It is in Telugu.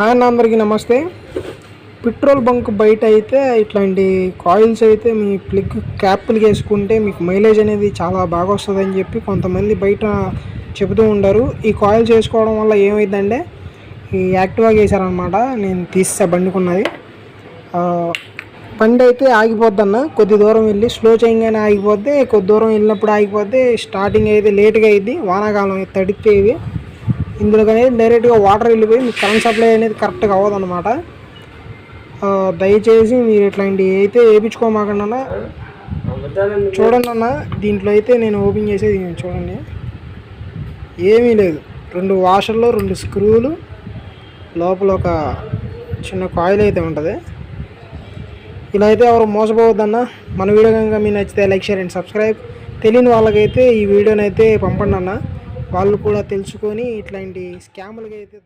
హాయ్ అన్న, అందరికీ నమస్తే. పెట్రోల్ బంక్ బయట అయితే ఇట్లాంటి కాయిల్స్ అయితే మీ ప్లగ్ క్యాప్లు వేసుకుంటే మీకు మైలేజ్ అనేది చాలా బాగా వస్తుందని చెప్పి కొంతమంది బయట చెబుతూ ఉంటారు. ఈ కాయిల్స్ వేసుకోవడం వల్ల ఏమైందంటే ఈ యాక్టివాగా వేసారనమాట. నేను తీసా బండికున్నది. బండి అయితే ఆగిపోద్ది అన్న, కొద్ది దూరం వెళ్ళి స్లో చేయగానే ఆగిపోద్ది, కొద్ది దూరం వెళ్ళినప్పుడు ఆగిపోద్ది. స్టార్టింగ్ అయితే లేట్గా అయింది, వానాకాలం తడితే ఇది ఇందులో అనేది డైరెక్ట్గా వాటర్ వెళ్ళిపోయి మీకు కరెంట్ సప్లై అనేది కరెక్ట్గా అవ్వదు అనమాట. దయచేసి మీరు ఇట్లాంటివి అయితే వేయించుకోమాకండి అన్న. చూడండి అన్న, దీంట్లో అయితే నేను ఓపెన్ చేసేది చూడండి, ఏమీ లేదు. 2 వాషర్లు, 2 స్క్రూలు, లోపల ఒక చిన్న కాయిల్ అయితే ఉంటుంది. ఇలా అయితే ఎవరు మోసపోవద్దన్న. మన వీడియో కనుక మీకు నచ్చితే లైక్, షేర్ అండ్ సబ్స్క్రైబ్. తెలియని వాళ్ళకైతే ఈ వీడియోని అయితే పంపండి అన్న, వాళ్ళు కూడా తెలుసుకొని ఇట్లాంటి స్కాములకి అయితే